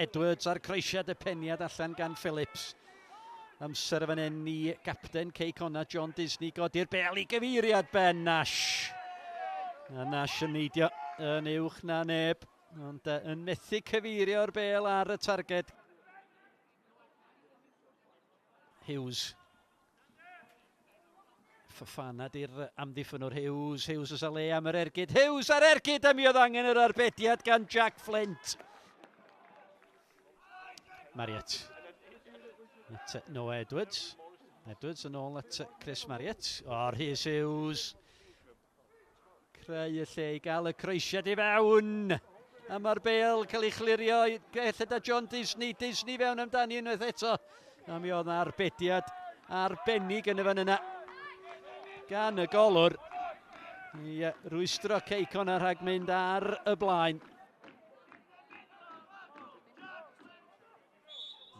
Edwards ar croesiad y peniad allan gan Phillips. Amser fan hyn i gapten Cei Connah, John Disney, godi'r bel i gyfeiriad Ben Nash. A Nash yn neidio yn uwch na neb, ond yn methu cyfeirio'r bel ar y targed. Hughes. Fofana di'r amddiffynwr Hughes. Hughes ys a le am yr ergyd. Hughes ar ergyd a mi oedd angen yr arbediad gan Jack Fflint. Marriott. At Noah Edwards. Edwards yn ôl at Chris Marriott. Rhys Hughes. Creu y lle i gael y croesiad i fewn. A mae'r bel cael ei chlirio i gelled a John Disney. Disney fewn amdani unwaith eto. A mi oedd arbediad arbennig yn y fan yna. Gan y golwr. I rwystro Cei Connah rhag mynd ar y blaen.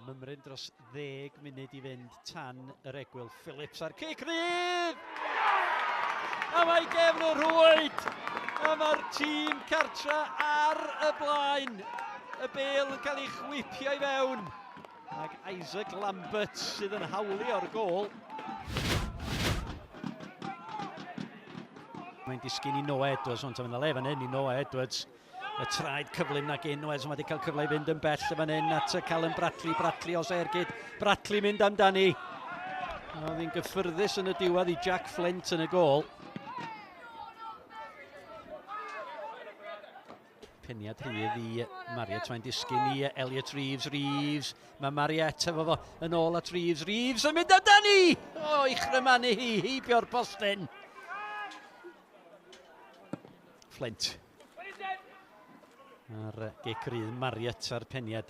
Mymryn dros 10 munud i fynd tan yr egwyl. Phillips ar cic rydd! A mae gefn y rwyd! A mae'r tîm cartra ar y blaen. Y bel yn cael ei chwipio i fewn. Ac Isaac Lambert sydd yn hawli o'r gôl. Mae'n disgyn i Noah Edwards, ond mae'n le fan hyn i Noah Edwards. Y traed cyflym nag unwaith, mae wedi cael cyfle i fynd yn bell fan hyn at Callum Bradley. Bradley os ergyd, Bradley mynd amdani. Oedd hi'n gyffyrddus yn y diwedd i Jack Fflint yn y gôl. Peniad rhydd i Marriott, mae'n disgyn i Elliot Reeves. Mae Marriott efo fo yn ôl at Reeves. Reeves yn mynd amdani! O, i'ch rymanu hi, heibio'r postyn. Flint. Ar gic rydd Marriott ar peniad.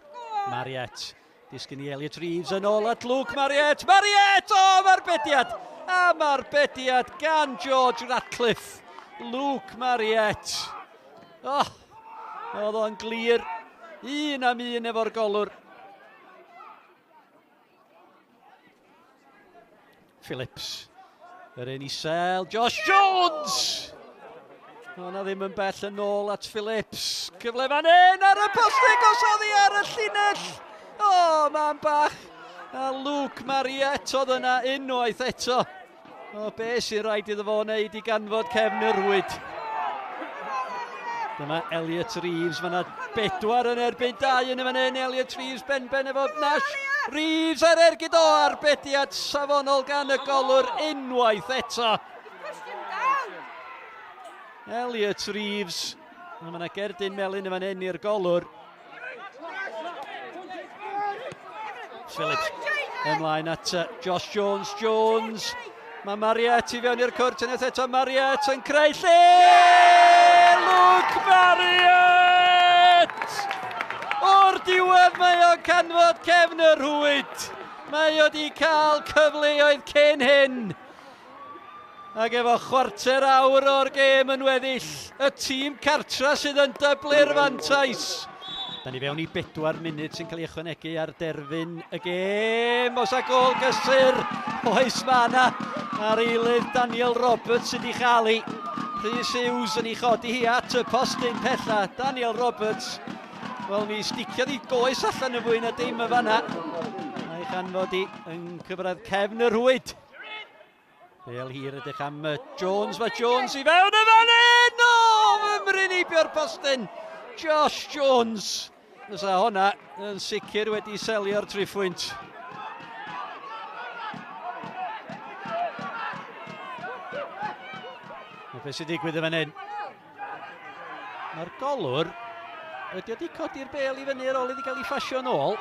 Marriott. Disgyn i Elliot Reeves yn ôl at Luke Marriott. Marriott! O, mae'r bediad! A mae'r bediad gan George Ratcliffe. Luke Marriott. O, oedd o'n glir. 1-1 efo'r golwr. Phillips. Yr un isel. Josh Jones! O'na ddim yn bell yn ôl at Phillips. Cyfle fan hyn ar y postyn gosodd i ar y llinell. O, man bach. A Luke Marriott oedd yna unwaith eto. O, be sy'n rhaid iddo fo wneud i ganfod cefn y rwyd. Dyma Elliot Reeves. Mae yna 4 yn erbyn 2 yn y fan hyn. Elliot Reeves ben efo Nash. Reeves ar ergyd o arbediad safonol gan y golwr unwaith eto. Elliot Reeves. Mae yna gerdyn melyn yn fan hyn i'r golwr. Phillips ymlaen at Josh Jones. Mae Marriott i fewn i'r cwrt yn eto. Marriott yn creu lle! Luke Marriott! O'r diwedd mae o'n canfod cefn y rwyd. Mae o di cael cyfleoedd cyn hyn. Ac efo chwarter awr o'r gêm yn weddill, y tîm cartra sydd yn dyblu'r fantais. Da ni fewn i 4 munud sy'n cael ei ychwanegu ar derfyn y gêm. Os a gol gysur, oes fanna ar eilydd Daniel Roberts sydd i chael ei. Rhys Hughes yn ei chodi hi at y postyn pella. Daniel Roberts, wel mi sticiodd i goes allan y fwy na dim y fanna. A'i chanfod i yn cyfradd cefn y rwyd. Bel hir ydych am Jones. Mae Jones i fewn y fan hyn! O, mymryn heibio'r postyn. Josh Jones. Fysa honna yn sicr wedi selio'r triphwynt. Be sy'n digwydd y fan hyn? Mae'r golwr ydy wedi codi'r bel i fyny ar ôl iddi cael ei ffasio nôl.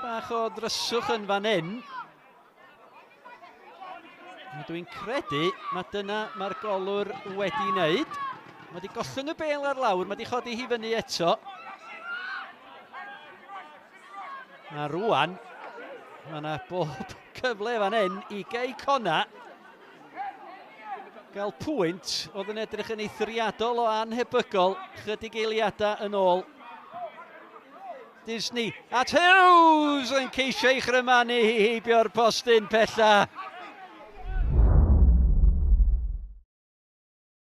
Bach o dryswch yn fan hyn. Dwi'n credu mae dyna mae'r golwr wedi wneud. Mae wedi gollwng y bel ar lawr, mae wedi chodi hi fyny eto. A rwan, mae yna bob cyfle fan hyn i Cei Connah gael pwynt oedd yn edrych yn eithriadol o anhebygol chydig eiliadau yn ôl. Disney at Hughes yn ceisio ei chrymanu hi heibio'r postyn pella.